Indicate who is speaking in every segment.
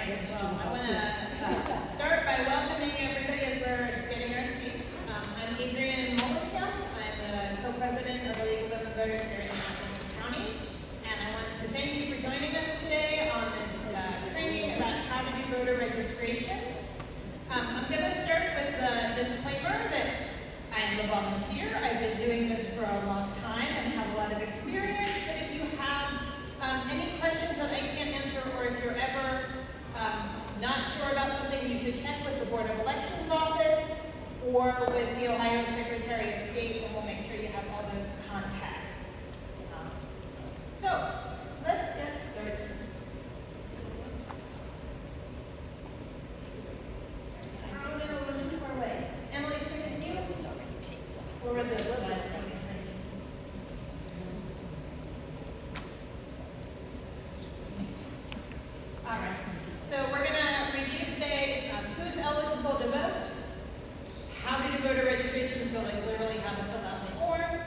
Speaker 1: right, well, I want to start by welcoming everybody as we're getting our seats. I'm Adrienne Molenkamp. I'm the co-president of the League of Women Voters here in Athens County. And I want to thank you for joining us today on this training about how to do voter registration. I'm going to start with the disclaimer that I am a volunteer. I've been doing this for a long time and have a lot of experience. But if you have any questions that I can't answer, or if you're ever not sure about something, you should check with the Board of Elections office or with the Ohio Secretary of State, and we'll make sure you have all those contacts. So let's get started. Emily, so can you forward those slides for me, please? All right. So we're going to review today who's eligible to vote, how to do voter registration, so like literally how to fill out the form,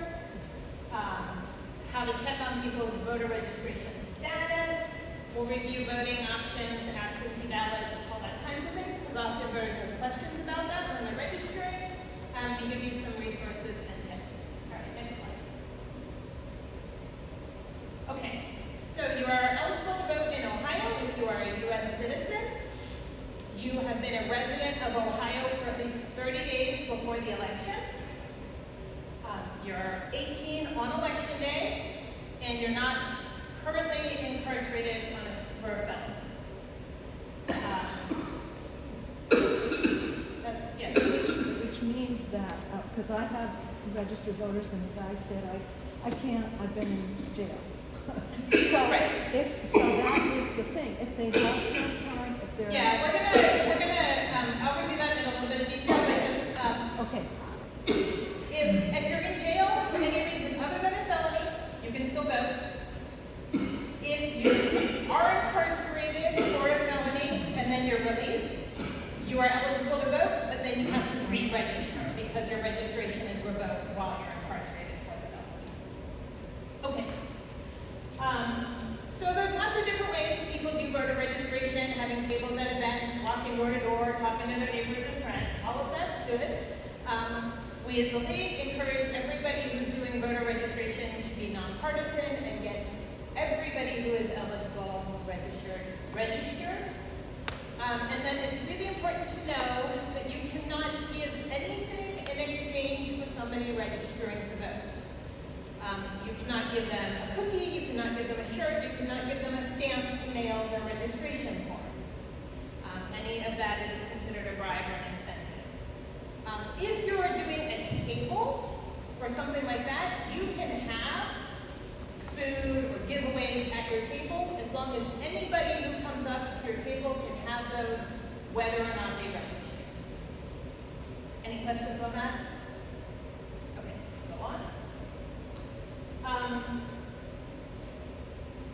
Speaker 1: how to check on people's voter registration status. We'll review voting options, absentee ballots, all that kinds of things, because often voters have questions about that when they're registering, and give you some resources and tips. All right, next slide. Okay, so you are eligible to vote in Ohio if you are a U.S. citizen. You have been a resident of Ohio for at least 30 days before the election. You're 18 on election day, and you're not currently incarcerated for a felony. Yes.
Speaker 2: Which means that, because I have registered voters, and the guy said, I can't, I've been in jail. So,
Speaker 1: right.
Speaker 2: So that is the thing, if they have some time, if they're...
Speaker 1: Yeah, we're gonna, I'll review that in a little bit of detail, but just,
Speaker 2: Okay.
Speaker 1: if you're in jail for any reason other than a felony, you can still vote. If you are incarcerated for a felony and then you're released, you are eligible to vote, but then you have to re-register because your registration is revoked while you're incarcerated for the felony. Okay. So there's lots of different ways people do voter registration, having tables at events, walking door to door, talking to their neighbors and friends. All of that's good. We at the League encourage everybody who's doing voter registration to be nonpartisan and get everybody who is eligible registered. And then it's really important to know that you cannot give anything in exchange for somebody registering to vote. You cannot give them a cookie, you cannot give them a shirt, you cannot give them a stamp to mail their registration form. Any of that is considered a bribe or an incentive. If you're doing a table or something like that, you can have food or giveaways at your table as long as anybody who comes up to your table can have those whether or not they register. Any questions on that? Okay, go on.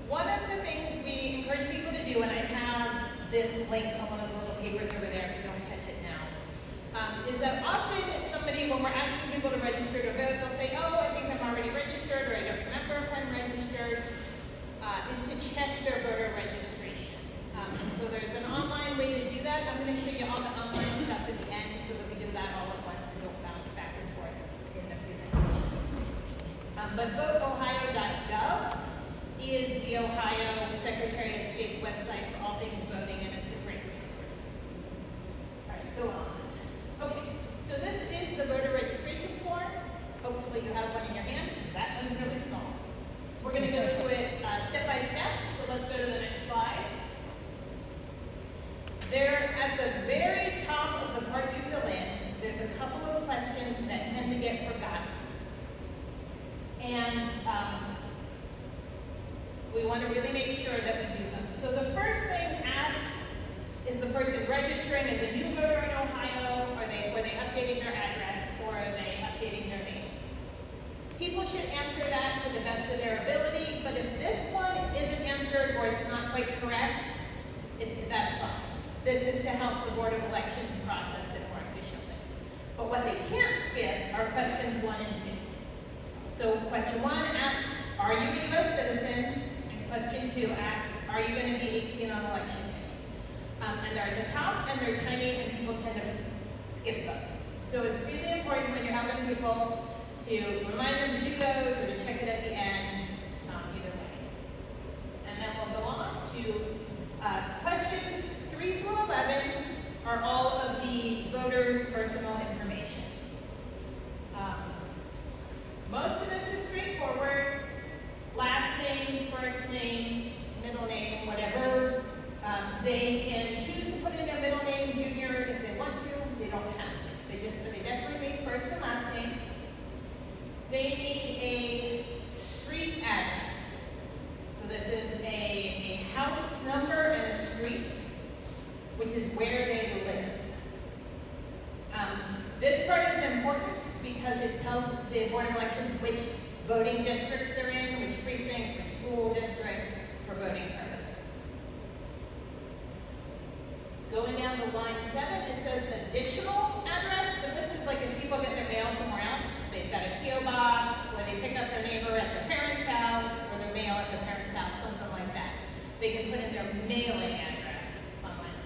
Speaker 1: One of the things we encourage people to do, and I have this link on one of the little papers over there if you don't catch it now, is that often somebody, when we're asking people to register to vote, they'll say, oh, I think I'm already registered, or I don't remember if I'm registered, is to check their voter registration. And so there's an online way to do that. I'm going to show you all the online stuff at the end so that we do that all at once and don't bounce back and forth in the presentation. But voteohio.gov is the Ohio Secretary of State's website for all things voting, and it's a great resource. All right, go on. Okay, so this is the voter registration form. Hopefully you have one in your hand. That one's really small. We're going to go through it step by step, so let's go to the next slide. There, at the very top of the part you fill in, there's a couple of questions that tend to get forgotten. And we want to really make sure that we do them. So the first thing asks, is the person registering as a new voter in Ohio? Were they updating their address, or are they updating their name? People should answer that to the best of their ability, but if this one isn't answered or it's not quite correct, that's fine. This is to help the Board of Elections process it more efficiently. But what they can't skip are questions 1 and 2. So question 1 asks, are you a U.S. citizen? And question 2 asks, are you going to be 18 on election day? at the top and they're tiny and people tend to skip them. So it's really important when you're helping people to remind them to do those or to check it at the end, either way. And then we'll go on to questions 3 through 11 are all of the voters' personal information. Most of this is straightforward. Last name, first name, middle name, whatever. They can choose to put in their middle name, junior, if they want to. They don't have to. They definitely need first and last name. They need a street address. So this is a house number and a street, which is where they live. This part is important because it tells the Board of Elections which voting districts they're in, which precinct, which school district, for voting purposes. Going down to line 7, it says additional address. So this is like if people get their mail somewhere else, they've got a P.O. box, or they pick up their neighbor at their parents' house, or their mail at their parents' house, something like that. They can put in their mailing address on line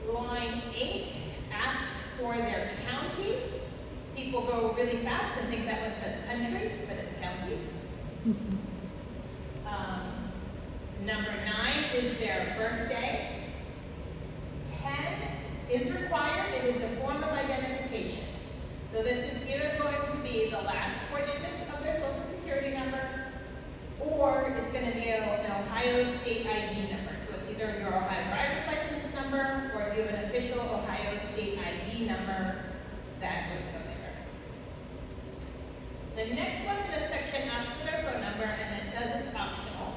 Speaker 1: 7. Line 8 asks for their county. People go really fast and think that one says country, but it's county. Number 9 is their birthday. 10 is required. It is a form of identification. So this is either going to be the last 4 digits of their social security number, or it's going to be an Ohio state ID number. So it's either your Ohio driver's license number, or if you have an official Ohio state ID number, that would go there. The next one in this section asks for their phone number, and it says it's optional.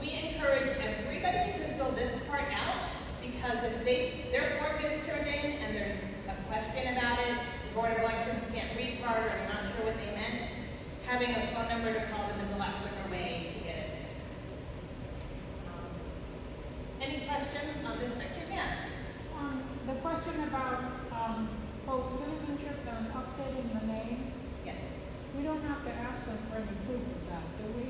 Speaker 1: We encourage everybody to fill this part out, because if their form gets turned in and there's a question about it, the Board of Elections can't read part or they're not sure what they meant, having a phone number to call them is a lot quicker way to get it fixed. Any questions on this section yet?
Speaker 3: The question about both citizenship and updating the name,
Speaker 1: Yes.
Speaker 3: we don't have to ask them for any proof of that, do we?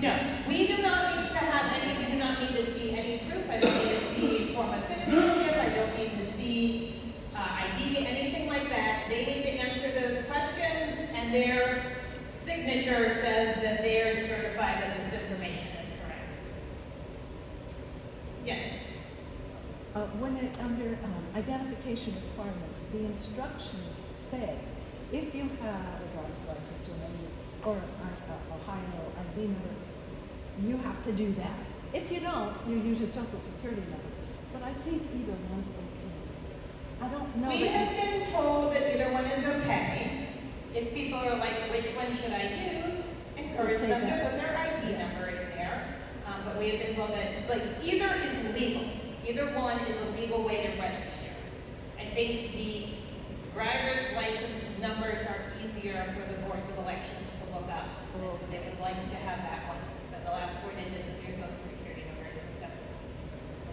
Speaker 1: No, we do not need to have any, we do not need to see any proof. I don't need to see form of citizenship. I don't need to see ID, anything like that. They need to answer those questions, and their signature says that they are certified that this information is correct. Yes?
Speaker 2: Under identification requirements, the instructions say, if you have a driver's license or an Ohio ID number, you have to do that. If you don't, you use your social security number. But I think either one's okay. I don't know.
Speaker 1: We have been told that either one is okay. If people are like, which one should I use? Encourage them to put their ID number in there. But we have been told that either is legal. Either one is a legal way to register. I think the driver's license numbers are easier for the boards of elections to look up. And so they would like to have that one. But the last 4 digits of your social security number is acceptable.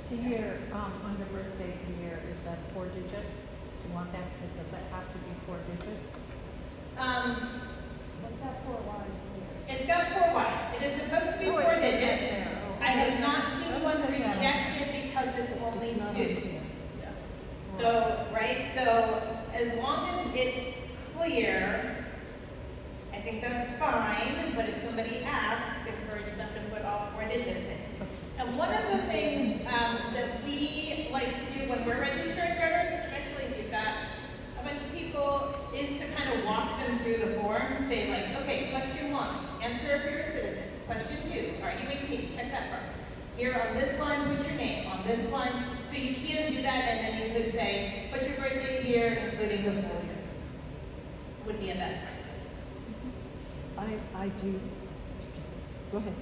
Speaker 4: The year, under birthday, the year, is that 4 digits? Do you want that, does that have to be 4 digits?
Speaker 3: What's that for, why is there?
Speaker 1: It's got 4 Ys. It is supposed to be 4 digit. I have not seen one rejected because it's only
Speaker 2: It's not
Speaker 1: 2.
Speaker 2: in here.
Speaker 1: So, right, so as long as it's clear, I think that's fine, but if somebody asks, encourage them to put all 4 digits in. And one of the things that we like to do when we're registering voters, especially if you've got a bunch of people, is to kind of walk them through the form, say like, okay, question 1, answer if you're a citizen. Question 2, are you 18? Check that part. Here on this line, put your name. On this line, so you can do that, and then you could say, put your birthday here, including the full year. Would be a best practice.
Speaker 2: I do, excuse me, go ahead.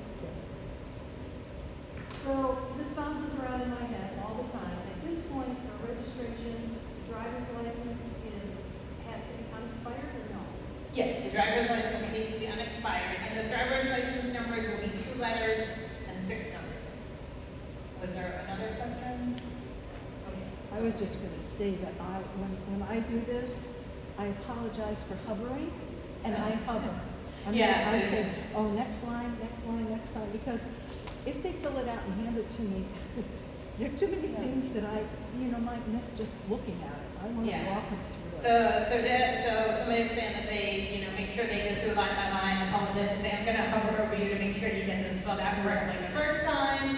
Speaker 5: So this bounces around in my head all the time. At this point, for registration, the driver's license has to be unexpired or no?
Speaker 1: Yes, the driver's license needs to be unexpired, and the driver's license numbers will be 2 letters and 6 numbers. Was there another question? Okay.
Speaker 2: I was just going to say that when I do this, I apologize for hovering, and I hover. And
Speaker 1: Yeah,
Speaker 2: then I
Speaker 1: so-
Speaker 2: say, oh, next line, because if they fill it out and hand it to me, there are too many things that I, might miss just looking at it. I want to
Speaker 1: Yeah.
Speaker 2: walk them through it.
Speaker 1: So somebody was saying that they, make sure they go through line by line, apologize, say, I'm gonna hover over you to make sure you get this filled out correctly the first time.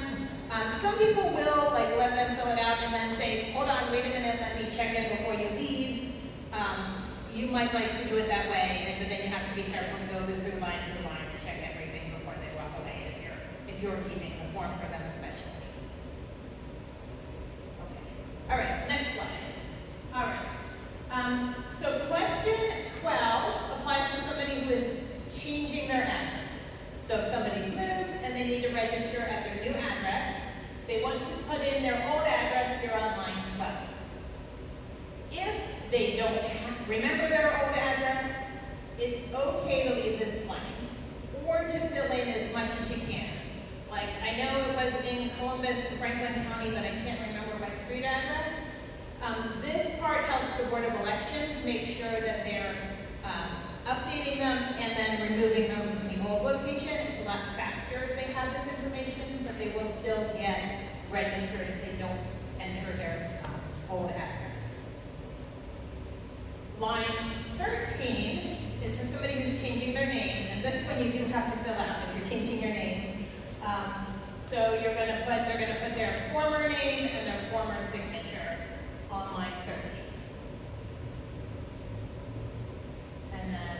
Speaker 1: Some people will, let them fill it out and then say, hold on, wait a minute, let me check it before you leave. You might like to do it that way, but then you have to be careful to go through line and check everything before they walk away, if you're keeping the form for them especially. Okay. All right, next slide. All right. So question 12 applies to somebody who is changing their address. So if somebody's moved and they need to register at their new address, they want to put in their old address here on line 12. If they don't remember their old address, it's okay to leave this blank or to fill in as much as you can. Like, I know it was in Columbus and Franklin County, but I can't remember my street address. This part helps the Board of Elections make sure that they're updating them and then removing them from the old location. It's a lot faster if they have this information, but they will still get registered if they don't enter their old address. Line 13 is for somebody who's changing their name, and this one you do have to fill out if you're changing your name. So they're gonna put their former name and their former signature on line 13. And then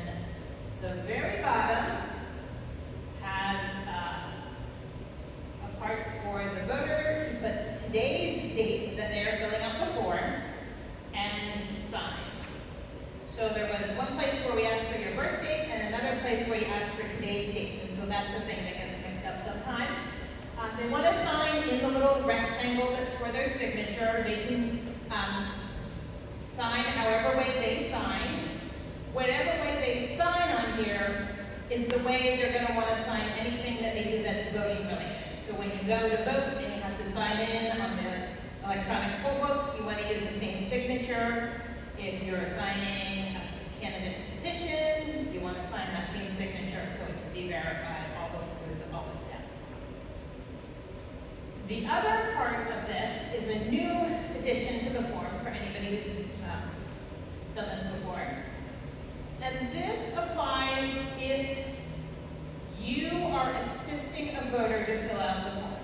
Speaker 1: the very bottom has a part for the voter to put today's date that they are filling out the form and sign. So there was one place where we asked for your birth date and another place where you asked for today's date. And so that's the thing that gets mixed up sometimes. They want to sign in the little rectangle that's for their signature. They can sign however way they sign. Whatever way they sign on here is the way they're going to want to sign anything that they do that's voting related. So when you go to vote and you have to sign in on the electronic poll books, you want to use the same signature. If you're signing a candidate's petition, you want to sign that same signature so it can be verified all through all the steps. The other part of this is a new addition to the form for anybody who's done this before. And this applies if you are assisting a voter to fill out the form.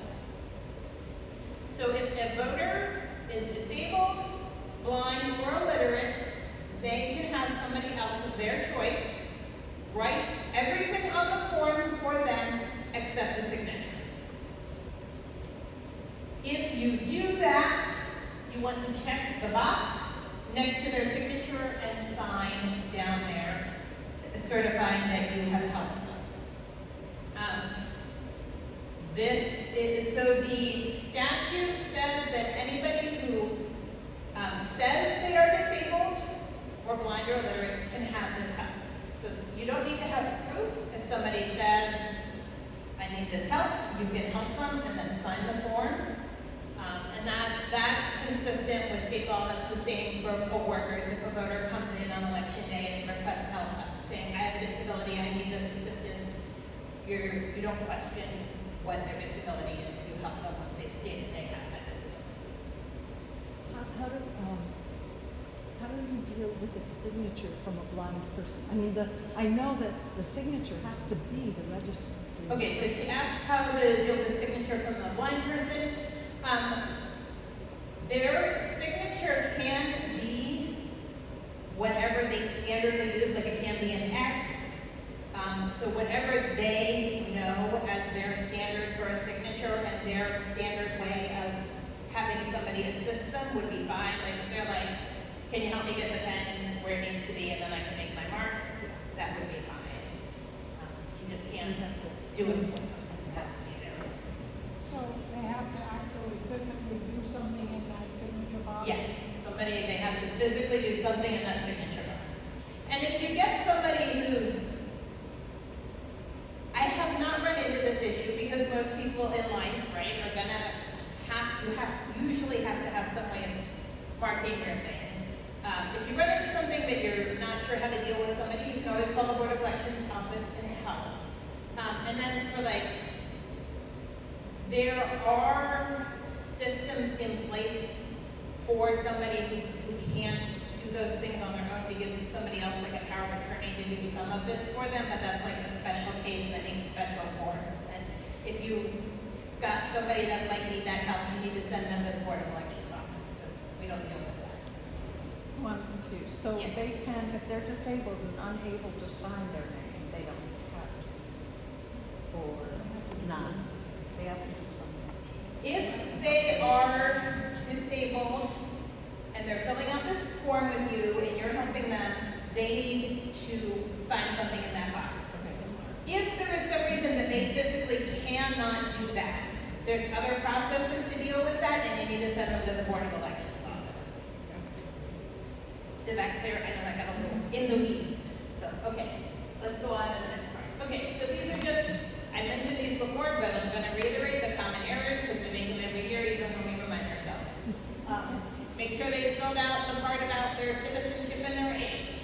Speaker 1: So if a voter is disabled, blind, or illiterate, they can have somebody else of their choice write everything on the form for them except the signature. If you do that, you want to check the box next to their signature and sign down there, certifying that you have helped them. So the statute says that anybody who says they are disabled or blind or illiterate can have this help. So you don't need to have proof. If somebody says, I need this help, you can help them and then sign the form. And that's consistent with state law. That's the same for poll workers. If a voter comes in on election day and requests help, saying, I have a disability, I need this assistance, you don't question what their disability is. You help them once they've stated they have that disability.
Speaker 2: How do you deal with a signature from a blind person? I mean, I know that the signature has to be the registry.
Speaker 1: Okay, so she asked how to deal with a signature from a blind person. Their signature can be whatever they standardly use, like it can be an X. So whatever they know as their standard for a signature and their standard way of having somebody assist them would be fine. Like if they're like, can you help me get the pen where it needs to be and then I can make my mark, that would be fine. You just can't do it for them. It has to be there.
Speaker 3: So they have to actually physically do something in that signature box?
Speaker 1: Yes, they have to physically do something in that signature box. And if you get somebody who's, I have not run into this issue because most people in life, right, are gonna usually have to have some way of marking your things. If you run into something that you're not sure how to deal with somebody, you can always call the Board of Elections office and help. And then for There are systems in place for somebody who can't do those things on their own, to give somebody else like a power of attorney to do some of this for them, but that's like a special case that needs special forms. And if you've got somebody that might need that help, you need to send them to the Board of Elections office, because we don't deal with that.
Speaker 4: So I'm confused. So
Speaker 1: Yeah.
Speaker 4: they can, if they're disabled and unable to sign their name, they don't have to. Or none. They have to do something.
Speaker 1: If they are disabled and they're filling out this form with you and you're helping them, they need to sign something in that box. If there is some reason that they physically cannot do that, there's other processes to deal with that, and you need to send them to the Board of Elections office. Did that clear? I know I got a little in the weeds. So, okay, let's go on to the next part. Okay, so these are just, I mentioned these before, but I'm going to reiterate the common errors because we make them every year, even when we remind ourselves. Make sure they filled out the part about their citizenship and their age.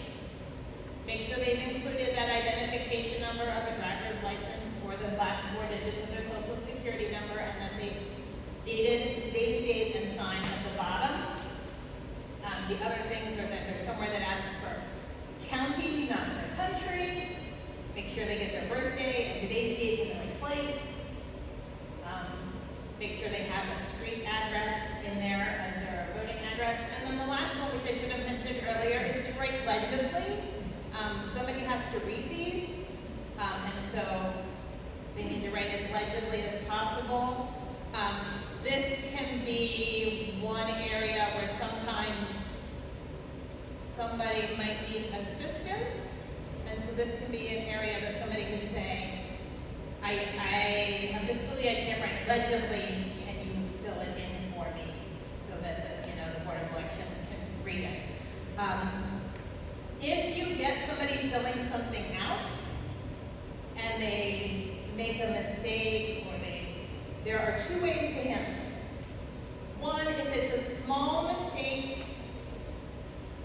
Speaker 1: Make sure they've included that identification number of a driver's license or the last 4 digits of their social security number, and that they've dated today's date and signed at the bottom. The other things are that there's somewhere that asks for county, not their country. Make sure they get their birthday and today's date in the right place. Make sure they have a street address in there as their voting address. And then the last one, which I should have mentioned earlier, is to write legibly. Somebody has to read these, and so they need to write as legibly as possible. This can be one area where sometimes somebody might need assistance, and so this can be an area that somebody can say, I have difficulty, I can't write legibly, can you fill it in for me so that the Board of Elections can read it. If you get somebody filling something out and they make a mistake or there are 2 ways to handle it. One, if it's a small mistake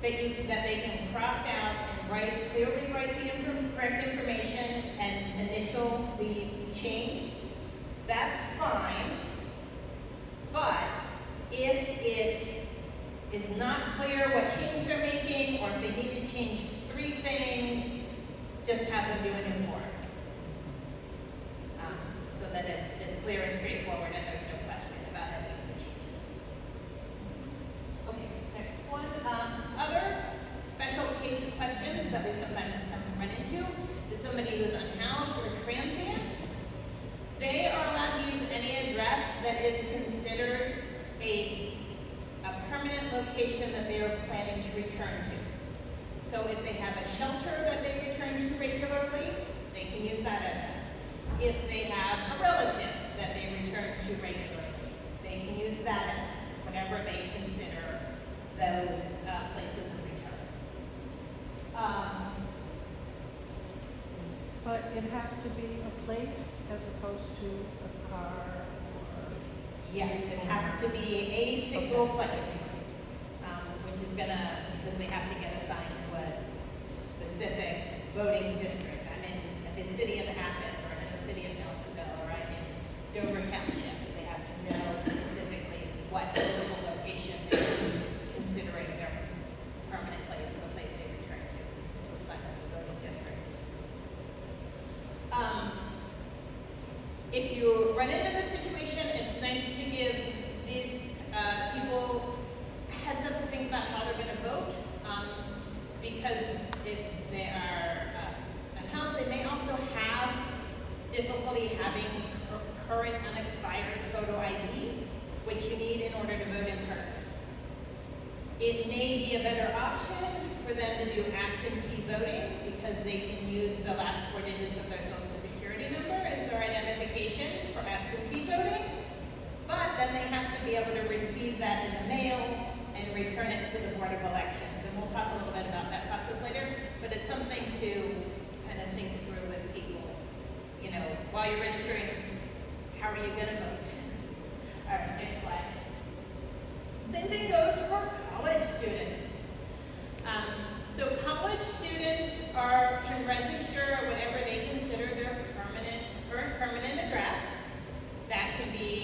Speaker 1: that they can cross out and clearly write the correct information and initial the change, that's fine. But if it is not clear what change they're making, or if they need to change 3 things, just have them do a new form. So that it's clear and straightforward and there's no question about any of the changes. Okay, next one. Other special case questions that we sometimes run into is somebody who is unhoused or transient. They are allowed to use any address that is considered a permanent location that they are planning to return to. So if they have a shelter that they return to regularly, they can use that address. If they have a relative that they return to regularly, they can use that address, whatever they consider those places of return.
Speaker 4: But it has to be a place as opposed to a car or...
Speaker 1: Yes, it has to be a single place, which is because they have to get assigned to a specific voting district. I'm in the city of Athens, or I'm in the city of Nelsonville, or I'm in Dover Township. They have to know specifically what physical location they're considering their permanent place or the place they return to assign them to voting districts. If you run into this situation, it's nice to give these people a heads up to think about how they're going to vote, because if they are unhoused, they may also have difficulty having current unexpired photo ID, which you need in order to vote in person. It may be a better option for them to do absentee voting because they can use the last 4 digits of their social security number as their identification for absentee voting, but then they have to be able to receive that in the mail and return it to the Board of Elections. And we'll talk a little bit about that process later, but it's something to kind of think through with people. While you're registering, how are you going to vote? All right, next slide. Same thing goes for college students. So college students can register at whatever they consider their current permanent address. That can be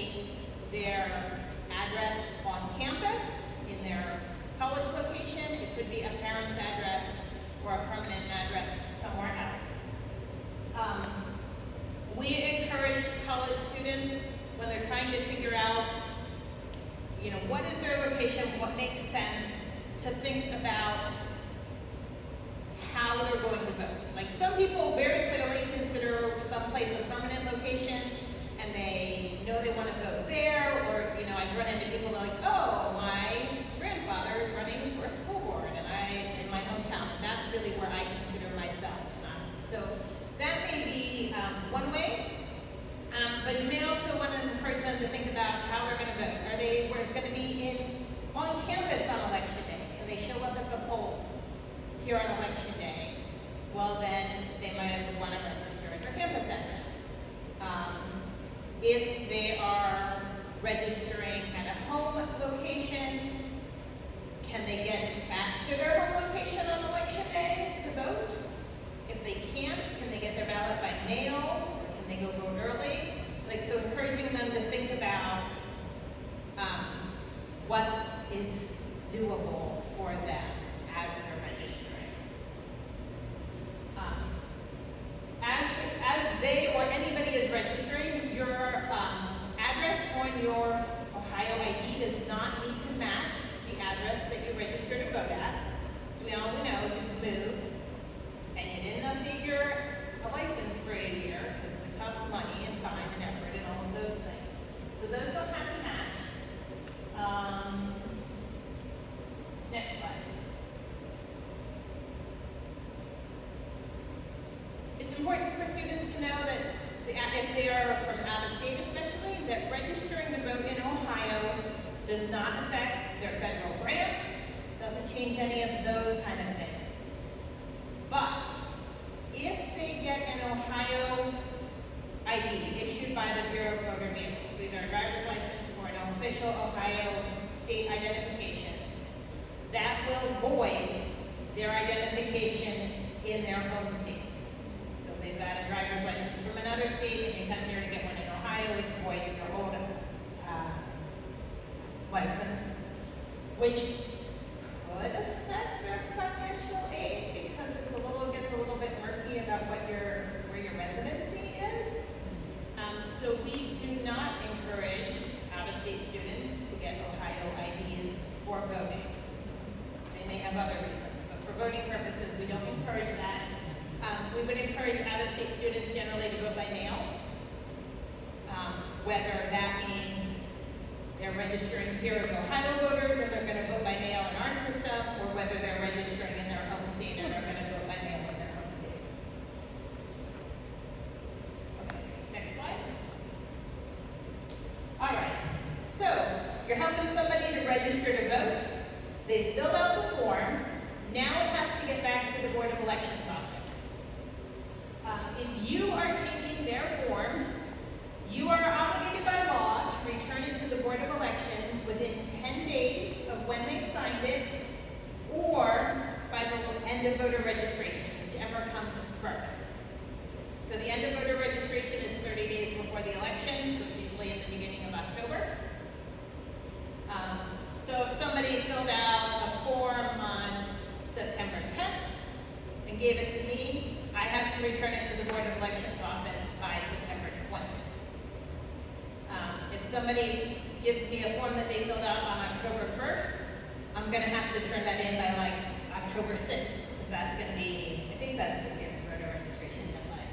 Speaker 1: address on campus in their college location. It could be a parent's address or a permanent address somewhere else. We encourage college students when they're trying to figure out, what is their location, what makes sense, to think about how they're going to vote. Like, some people very clearly consider someplace a permanent location, and they know they want to vote there, or, I've run into people that are like, oh, my grandfather is running for a school board, and in my hometown, and that's really where I consider myself. So that may be one way, but you may also want to encourage them to think about how they're going to vote. Are they going to be on campus on election day? Can they show up at the polls here on election day? Well, then they might want to register at their campus address. If they are registering at a home location, can they get back to their home location on election day to vote? If they can't, can they get their ballot by mail, or can they go vote early? So encouraging them to think about what is doable for them as they're registering. As they or anybody is registering, your address on your Ohio ID does not need to match the address that you registered to vote at. So we all know you've moved and you didn't update your license for a year because it costs money and time and effort and all of those things. So those don't have to match. Next slide. It's important for students to know that if they are from out of state especially, that registering to vote in Ohio does not affect their federal grants, doesn't change any of those kind of things. But if they get an Ohio ID issued by the Bureau of Motor Vehicles, so either a driver's license or an official Ohio state identification, that will void their identification in their home state. So if they've got a driver's license from another state and they come here to get one in Ohio, it voids your old license, which could affect their financial aid because gets a little bit murky about where your residency is. So we do not encourage out-of-state students to get Ohio IDs for voting. They may have other reasons, but for voting purposes, we don't encourage that. We would encourage out-of-state students generally to vote by mail, whether that means they're registering here as Ohio voters, or they're going to vote by mail in our system, or whether they're registering in their home state and are going to vote by mail in their home state. Okay, next slide. All right, so you're helping somebody to register to vote. They filled out the form. Now it has to get back to the Board of Elections office. If you are taking their form, you are obligated by law to return it to the Board of Elections within 10 days of when they signed it, or by the end of voter registration, whichever comes first. So the end of voter registration is 30 days before the election, so it's usually at the beginning of October. So if somebody filled out a form on September 10th and gave it to me, I have to return it to the Board of Elections office by September 20th. If somebody gives me a form that they filled out on October 1st, I'm going to have to turn that in by like October 6th, because that's going to be, I think that's this year's voter registration deadline.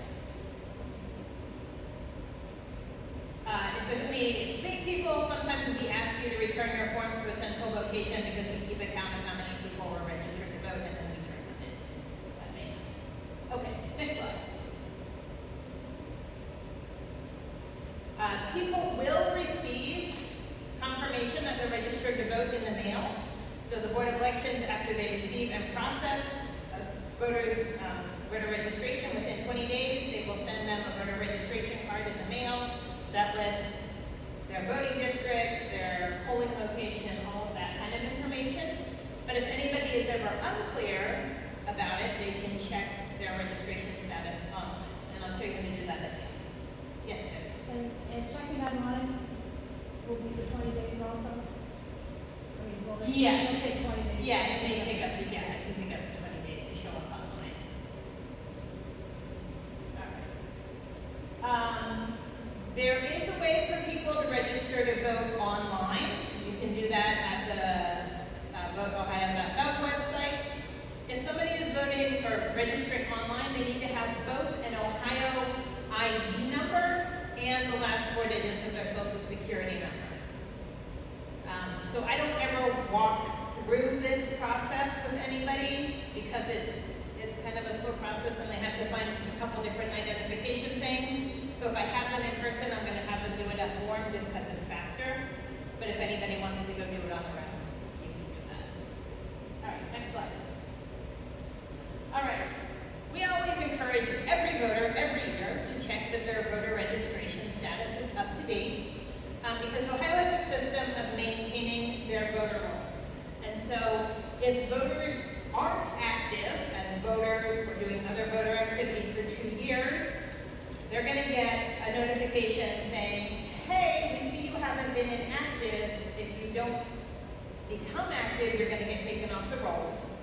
Speaker 1: If there's any late people, sometimes we ask you to return your forms to a central location because we keep a count of how many people were registered to vote, and then we turn them in. That may happen. Okay, next slide. People will receive confirmation that they're registered to vote in the mail. So the Board of Elections, after they receive and process voters' voter registration within 20 days, they will send them a voter registration card in the mail that lists their voting districts, their polling location, all of that kind of information. But if anybody is ever unclear about it, they can check their registration status online. And I'll show you how to do that at the end. Yes, Debbie?
Speaker 5: And checking online will be the 20 days also? but it
Speaker 1: Yes.
Speaker 5: will take 20 days.
Speaker 1: Yeah, it may take up to, yeah, it can take up to 20 days to show up online. Alright. There is a way for people to register to vote online. You can do that at the voteohio.gov website. If somebody is voting or registering online, they need to have both an Ohio ID number and the last 4 digits of their social security number. So I don't ever walk through this process with anybody because it's kind of a slow process and they have to find a couple different identification things. So if I have them in person, I'm going to have them do it at form just because it's faster. But if anybody wants to go do it on their own, you can do that. All right, next slide. All right. We always encourage every voter every year to check that their voter registration status is up to date because Ohio has a system of maintaining their voter rolls. And so if voters aren't active as voters or doing other voter activity for 2 years, they're going to get a notification saying, hey, we see you haven't been inactive. If you don't become active, you're going to get taken off the rolls.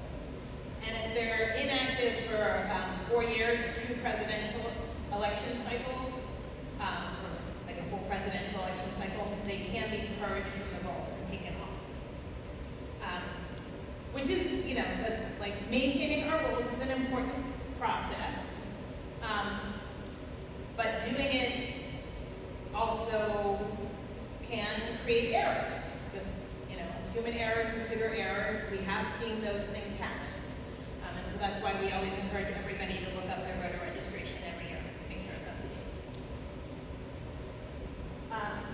Speaker 1: And if they're inactive for 4 years, 2 presidential election cycles, or like a full presidential election cycle, they can be purged from the rolls and taken off. Which is, you know, like maintaining our rolls is an important process. But doing it also can create errors. Just, you know, human error, computer error, we have seen those things happen. And so that's why we always encourage everybody to look up their voter registration every year, make sure it's up to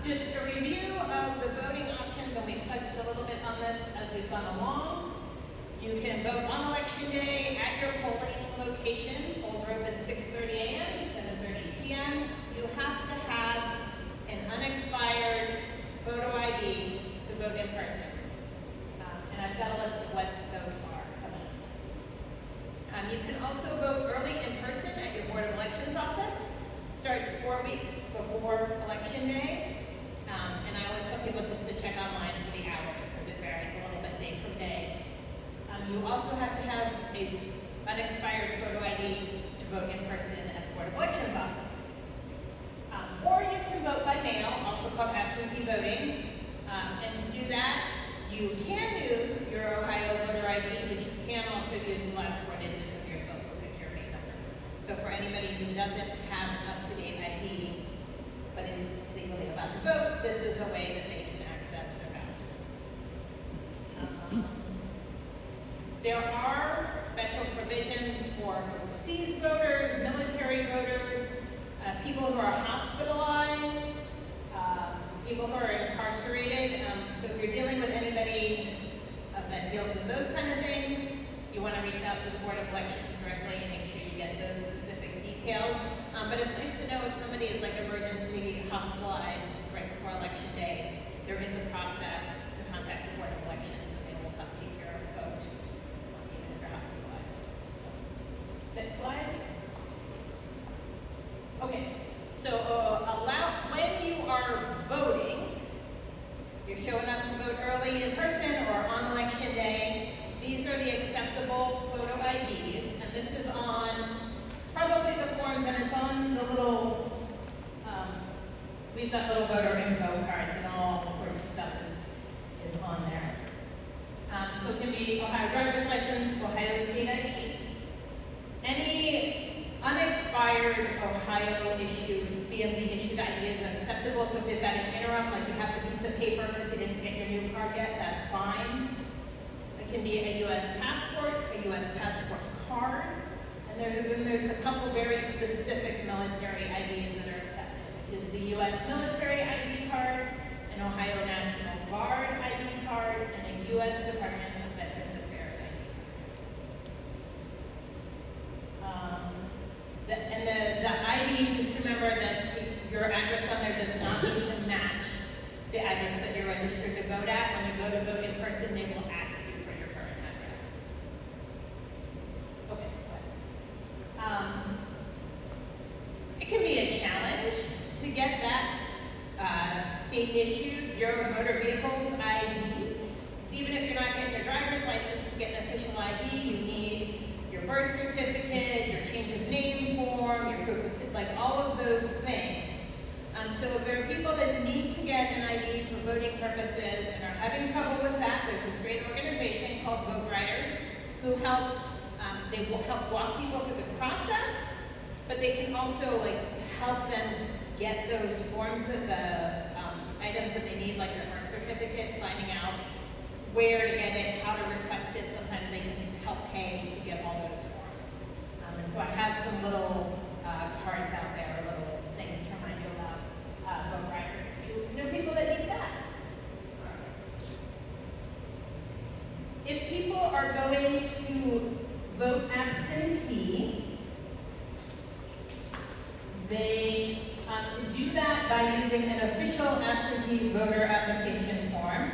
Speaker 1: date. Just a review of the voting options, and we've touched a little bit on this as we've gone along. You can vote on election day at your polling location. Polls are open 6:30 a.m. to 7:30 p.m. You have to have an unexpired photo ID to vote in person. And I've got a list of what those are coming up. You can also vote early in person at your Board of Elections office. It starts 4 weeks before election day. And I always tell people just to check online for the hours because it varies a little bit day from day. You also have to have an unexpired photo ID to vote in person at the Board of Elections office. Or you can vote by mail, also called absentee voting. And to do that, you can use your Ohio voter ID, but you can also use the last 4 digits of your social security number. So for anybody who doesn't have an up-to-date ID, but is legally allowed to vote, this is a way that they can access their ballot. There are special provisions for overseas voters, military voters, people who are hospitalized, people who are incarcerated. So if you're dealing with anybody that deals with those kind of things, you want to reach out to the Board of Elections directly and make sure you get those specific details. But it's nice to know if somebody is like emergency hospitalized right before election day, there is a process to contact the Board of Elections and they will help take your vote, even if you're hospitalized. So, next slide. Okay, so when you are voting, you're showing up to vote early in person or on election day, these are the acceptable photo IDs, and this is on probably the forms, and it's on the little, we've got little voter info cards and all sorts of stuff is on there. So it can be Ohio driver's license, Ohio state ID. Any unexpired Ohio issued, BMV issued ID is acceptable, so if you've got an interim, like you have the piece of paper because you didn't get your new card yet, that's fine. It can be a U.S. passport, a U.S. passport card, and then there's a couple very specific military IDs that are accepted, which is the U.S. military ID card, an Ohio National Guard ID card, and a U.S. Department of Veterans Affairs ID card. The ID, just remember that your address on there does not need to match the address that you're registered to vote at. When you go to vote in person, they will ask you for your current address. Okay, go ahead. It can be a challenge to get that state-issued Bureau of Motor Vehicles ID. It's even if you're not getting your driver's license to get an official ID, you need your birth certificate, your change of name form, your proof of, like all of those things. So if there are people that need to get an ID for voting purposes and are having trouble with that, there's this great organization called Vote Riders who helps, they will help walk people through the process, but they can also like help them get those forms that the items that they need, like your birth certificate, finding out where to get it, how to request it. Sometimes they can help pay to get all those forms. And so I have some little cards out there, little things to remind you about Vote Riders if you know people that need that. If people are going to vote absentee, they do that by using an official absentee voter application form,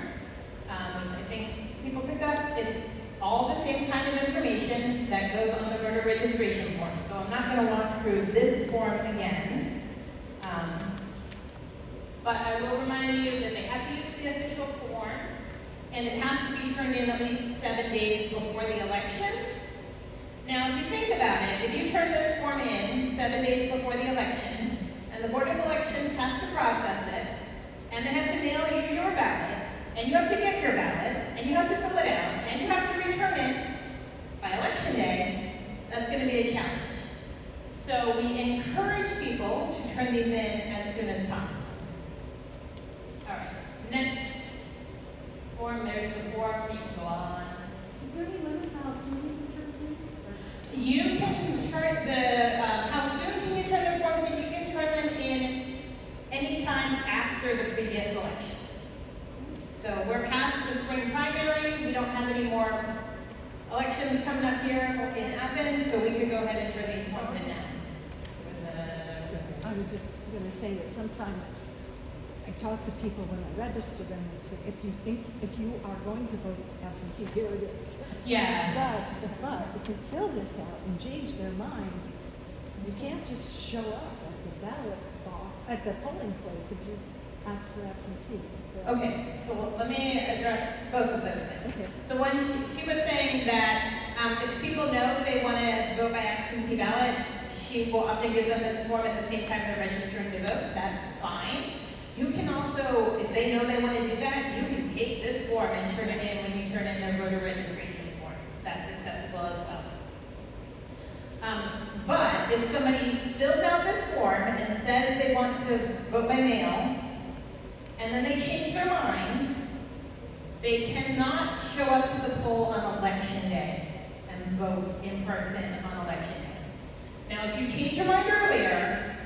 Speaker 1: which I think people pick up. It's all the same kind of information that goes on the voter registration form. So I'm not going to walk through this form again. But I will remind you that they have to use the official form, and it has to be turned in at least 7 days before the election. Now, if you think about it, if you turn this form in 7 days before the election, and the Board of Elections has to process it, and they have to mail you your ballot, and you have to get your ballot, and you have to fill it out, and you have to return it by election day, that's going to be a challenge. So we encourage people to turn these in as soon as possible. All right, next form, there's the form, you can go on.
Speaker 5: Is there any limit to how soon you can turn it in?
Speaker 1: You can turn the, how soon can you turn the forms in? You can turn them in anytime after the previous election. So we're past the spring primary, we don't have any more elections coming up here in Athens, so we could go ahead and turn these forms in now.
Speaker 2: I was just gonna say that sometimes I talk to people when I register them and say, if you are going to vote absentee, here it is.
Speaker 1: Yes.
Speaker 2: But if you fill this out and change their mind, you can't just show up at the ballot box, at the polling place if you ask for absentee.
Speaker 1: Okay, so let me address both of those things.
Speaker 2: Okay.
Speaker 1: So when she was saying that if people know they want to vote by absentee ballot, she will often give them this form at the same time they're registering to vote. That's fine. You can also, if they know they want to do that, you can take this form and turn it in when you turn in their voter registration form. That's acceptable as well. But if somebody fills out this form and says they want to vote by mail, and then they change their mind, they cannot show up to the poll on election day and vote in person on election day. Now, if you change your mind earlier,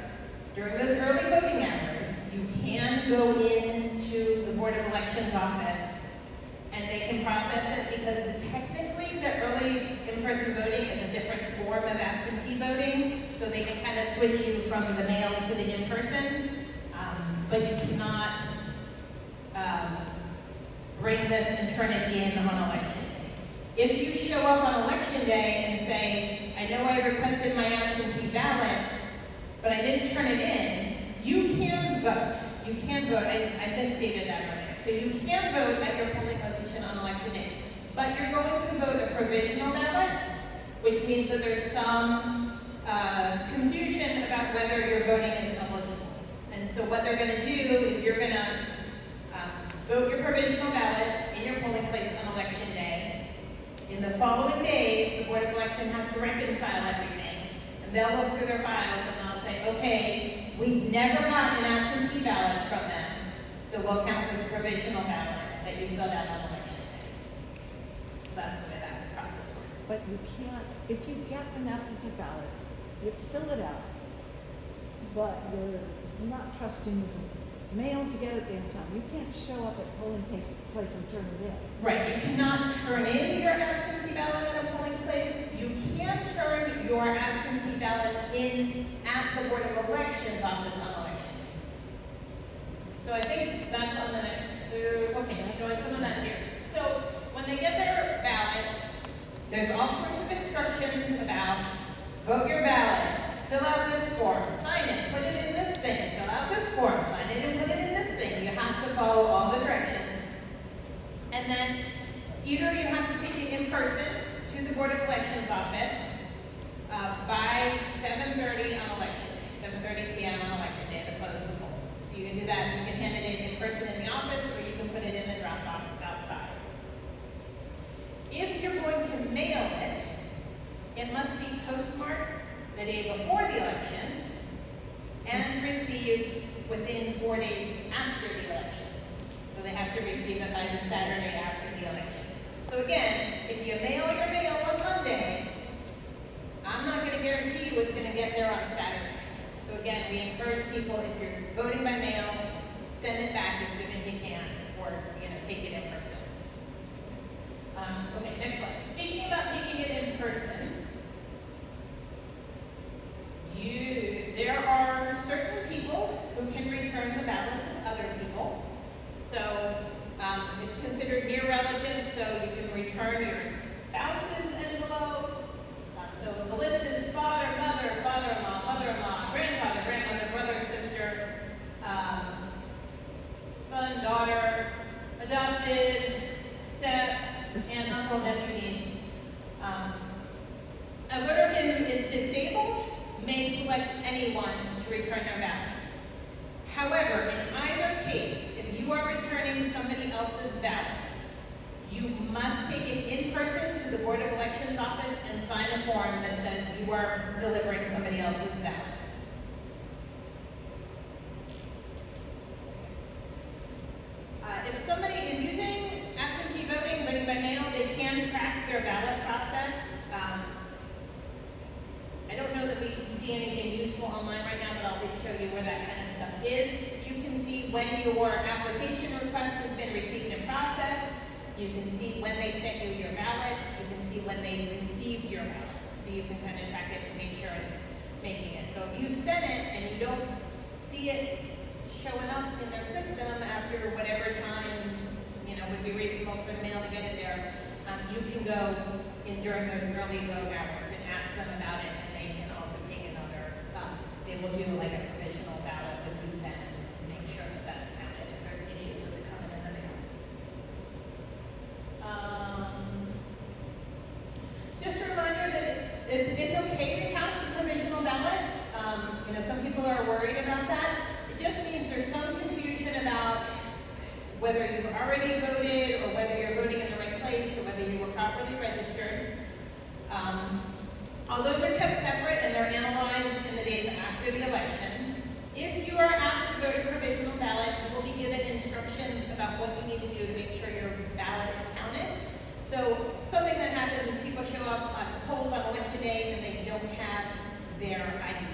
Speaker 1: during those early voting hours, you can go into the Board of Elections office and they can process it because technically the early in-person voting is a different form of absentee voting, so they can kind of switch you from the mail to the in-person, but you cannot bring this and turn it in on election day. If you show up on election day and say, I know I requested my absentee ballot, but I didn't turn it in, you can vote. You can vote. I misstated that earlier. So you can vote at your polling location on election day, but you're going to vote a provisional ballot, which means that there's some confusion about whether your voting is eligible. And so what they're going to do is you're going to vote your provisional ballot in your polling place on election day. In the following days, the Board of Election has to reconcile everything, and they'll look through their files and they'll say, okay, we never got an absentee ballot from them, so we'll count this provisional ballot that you filled out on election day. So that's the way that process works.
Speaker 2: But you can't, if you get an absentee ballot, you fill it out, but you're not trusting the mail to get it there in time. You can't show up at polling place and turn it in.
Speaker 1: Right, you cannot turn in your absentee ballot at a polling place. You can turn your absentee ballot in at the Board of Elections office on election day. So I think that's on the next, okay, showing some of that's here. So when they get their ballot, there's all sorts of instructions about vote your ballot, fill out this form, sign it, put it in this thing, fill out this form, sign it and put it in this thing. You have to follow all the directions. And then Either you have to take it in person to the Board of Elections office by 7:30 on election day, 7:30 p.m. on election day, the close of the polls. So you can do that, you can hand it in person in the office, or you can put it in the drop box outside. If you're going to mail it, it must be postmarked the day before the election and received within 4 days after the election. So they have to receive it by the Saturday after the election. So again, if you mail your mail on Monday, I'm not going to guarantee you it's going to get there on Saturday. So again, we encourage people, if you're voting by mail, send it back as soon as you can, or take it in person. Okay, next slide. Speaking about taking it in person, there are certain people who can return the ballots of other people. So it's considered near relatives, so you can return your spouse's envelope. So the list is father, mother, father-in-law, mother-in-law, grandfather, grandmother, brother, sister, son, daughter, adopted, step, and uncle, nephew, niece. A voter who is disabled may select anyone to return their ballot. However, in either case, if you are returning somebody else's ballot, you must take it in person to the Board of Elections office and sign a form that says you are delivering somebody else's ballot. If somebody is using absentee voting, voting by mail, they can track their ballot process. I don't know that we can see anything useful online right now, but I'll just show you where that kind of stuff is. You can see when your application request has been received and processed. You can see when they sent you your ballot. You can see when they received your ballot. So you can kind of track it and make sure it's making it. So if you've sent it and you don't see it showing up in their system after whatever time would be reasonable for the mail to get it there, you can go in during those early vote hours and ask them about it, and they can also take another. They will do like a provisional ballot with you then and make sure that that's counted if there's issues with it coming in the mail. Just a reminder that it's okay to cast a provisional ballot. Some people are worried about that. It just means there's some confusion about whether you've already voted or whether you're voting in the right place or whether you were properly registered. All those are kept separate and they're analyzed in the days after the election. If you are asked to vote a provisional ballot, you will be given instructions about what you need to do to make sure your ballot is counted. So something that happens is people show up at the polls on election day and they don't have their ID.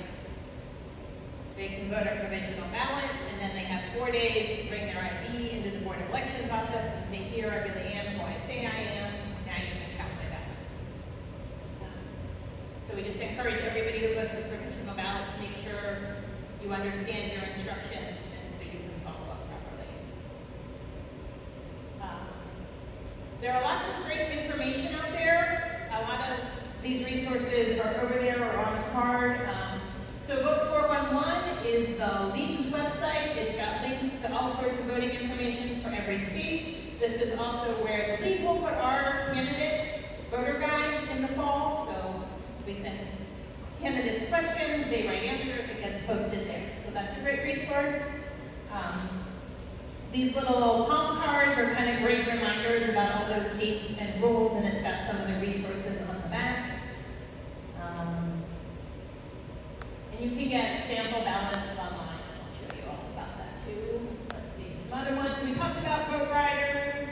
Speaker 1: They can vote a provisional ballot, and then they have 4 days to bring their ID into the Board of Elections office and say, here, I really am who I say I am. Now you can count my ballot. So we just encourage everybody who votes a provisional ballot to make sure you understand your instructions and so you can follow up properly. There are lots of great information out there. A lot of these resources are over there or on a card. So Vote 411 is the League's website. It's got links to all sorts of voting information for every state. This is also where the League will put our candidate voter guides in the fall. So we send candidates questions, they write answers, it gets posted there. So that's a great resource. These little palm cards are kind of great reminders about all those dates and rules, and it's got some of the resources on the back. And you can get sample ballots online. I'll show you all about that too. Let's see, some other ones. We talked about vote riders.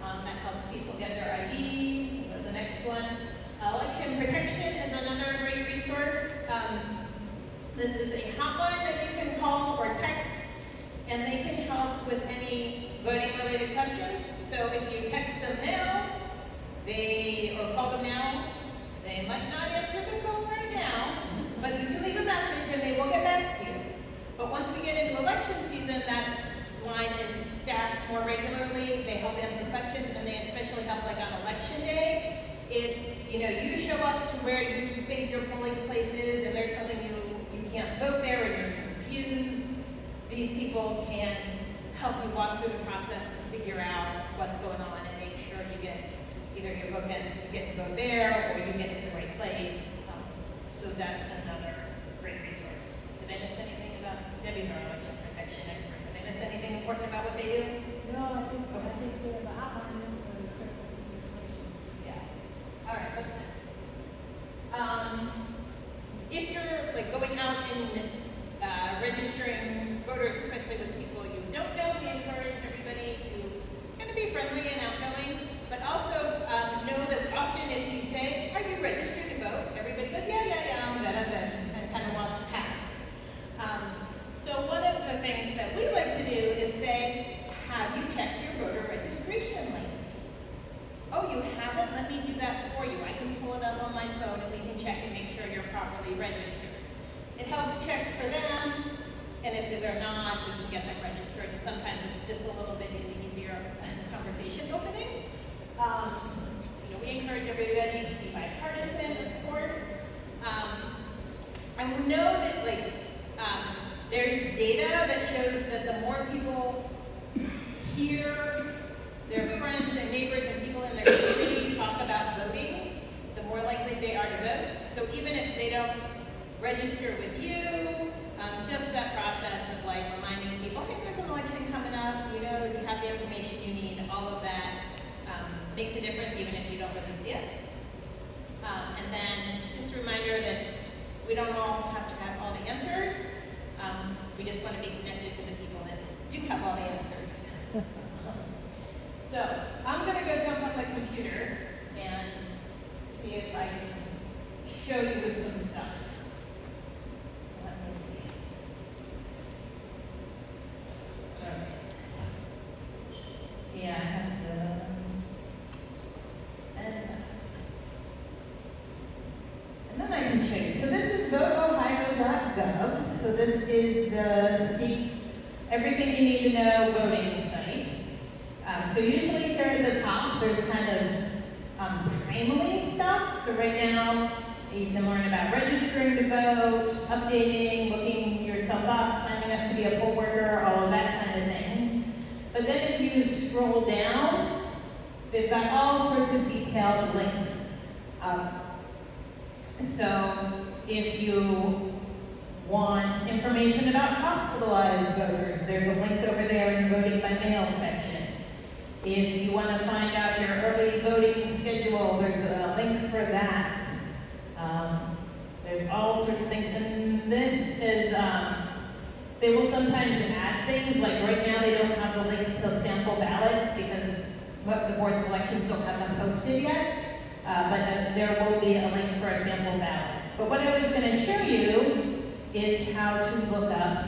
Speaker 1: That helps people get their ID. We'll go to the next one. Election protection is another great resource. This is a hotline that you can call or text, and they can help with any voting-related questions. So if you text them now, or call them now, they might not answer the phone right now, but you can leave a message and they will get back to you. But once we get into election season, that line is staffed more regularly. They help answer questions, and they especially help like on election day. If you show up to where you think your polling place is and they're telling you you can't vote there or you're confused, these people can help you walk through the process to figure out what's going on and make sure sure you get, either your vote gets, you get to vote there, or you get to the right place. So that's another great resource. Did I miss anything about, Debbie's our election protection expert, did I miss anything important about what they do?
Speaker 5: No, I think the outline is the critical piece of information.
Speaker 1: Yeah. All right, what's next? If you're like going out and registering voters, especially with people you don't know, we encourage everybody to kind of be friendly and outgoing, but also know that often if you say, "Are you registered to vote?" everybody goes, "Yeah, I'm good," and kind of walks past. So one of the things that we like to do is say, "Have you checked your voter registration link?" "Oh, you haven't? Let me do that for you. I can pull it up on my phone and we can check and make sure you're properly registered." It helps check for them, and if they're not, we can get them registered. And sometimes it's just a little bit easier conversation opening. We encourage everybody to be bipartisan, of course. And we know that there's data that shows that the more people hear their friends and neighbors and people in their community talk about voting, the more likely they are to vote. So even if they don't register with you, just that process of reminding people, hey, there's an election coming up, you have the information you need, all of that makes a difference even if you don't really see it. And then just a reminder that we don't all have to have all the answers. We just want to be connected to the people that do have all the answers. So I'm going to go jump on the computer and see if I can show you some stuff. Let me see. Okay. Yeah, I have to. And then I can show you. So this is voteohio.gov. So this is the state's everything you need to know voting site. So usually here at the top, there's kind of primary stuff. So right now, you can learn about registering to vote, updating, looking yourself up, signing up to be a poll worker, all of that kind of thing. But then if you scroll down, they've got all sorts of detailed links. So if you want information about hospitalized voters, there's a link over there in the voting by mail section. If you want to find out your early voting schedule, there's a link for that. There's all sorts of things. And this is, they will sometimes add things, like right now they don't have the link to sample ballots because the boards of elections don't have them posted yet. But there will be a link for a sample ballot. But what I was going to show you is how to look up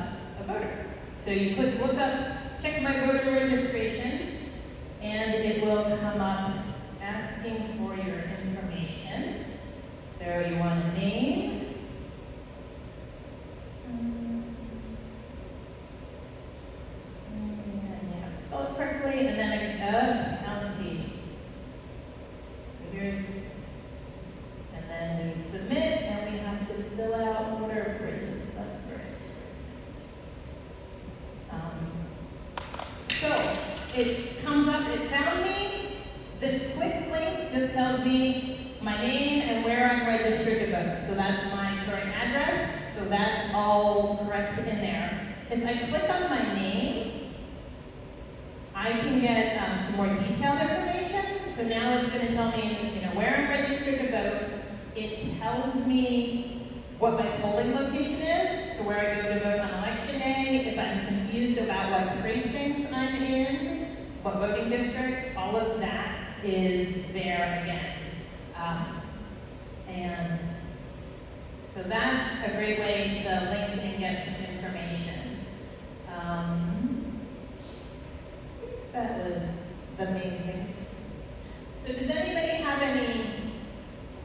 Speaker 1: a voter. So you click look up, check my voter registration, and it will come up asking for your information. So you want a name, and you have to spell it correctly, and then a county. So here's, and then we submit, and we have to fill out voter bridges. That's great. So it comes up, it found me. This quick link just tells me my name and where I'm registered to vote. So that's my current address. So that's all correct in there. If I click on my name, I can get some more detailed information. So now it's going to tell me, where I'm registered to vote. It tells me what my polling location is, so where I go to vote on election day. If I'm confused about what precincts I'm in, what voting districts, all of that is there again. And so that's a great way to link and get some information. That was the main things. So does anybody have any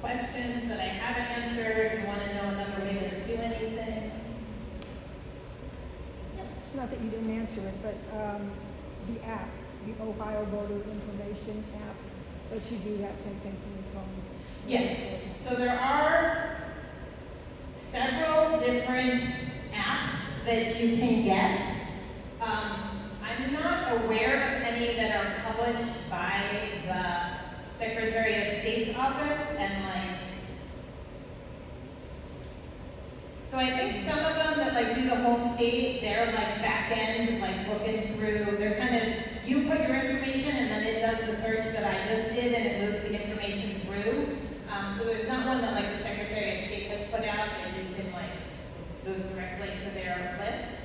Speaker 1: questions that I haven't answered? You want to know another way to do anything?
Speaker 2: It's not that you didn't answer it, but the app, the Ohio Voter Information app, lets you do that same thing from your phone.
Speaker 1: Yes. So there are several different apps that you can get. I'm not aware of any that are published by the Secretary of State's office, and like, so I think some of them that like do the whole state, they're like back end, like looking through, they're kind of, you put your information and then it does the search that I just did and it moves the information through. So there's not one that like the Secretary of State has put out, and you can like, it goes directly to their list.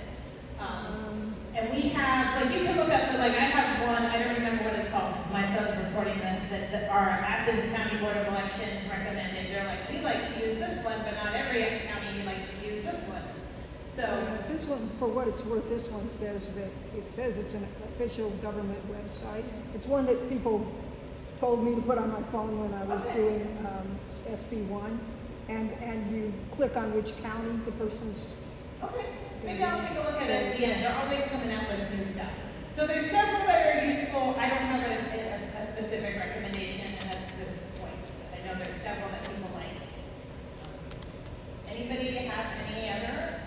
Speaker 1: And we have, like, you can look up, like, I have one, I don't remember what it's called, because my phone's recording this, that our Athens County Board of Elections recommended. They're like, we like to use this one, but not every county likes to use this one. So,
Speaker 6: This one, for what it's worth, this one says that, it says it's an official government website. It's one that people told me to put on my phone when I was
Speaker 1: Okay.
Speaker 6: doing SB1. And you click on which county the person's,
Speaker 1: okay, maybe I'll take a look at it at the end. They're always coming out with new stuff. So there's several that are useful. I don't have a specific recommendation at this point. I know there's several that people like. Anybody have any other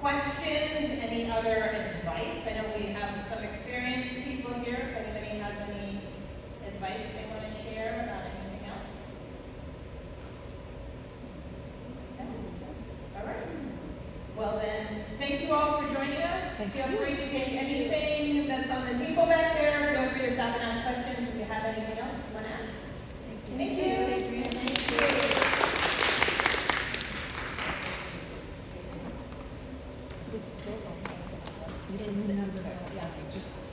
Speaker 1: questions, any other advice? I know we have some experienced people here. If anybody has any advice they want to share about anything else? No? All right. Well then, thank you all for joining us. Feel free to take anything that's on the table back there. Feel free to stop and ask questions if you have anything else you want to ask. Thank you.
Speaker 2: This is the number, yeah, it's just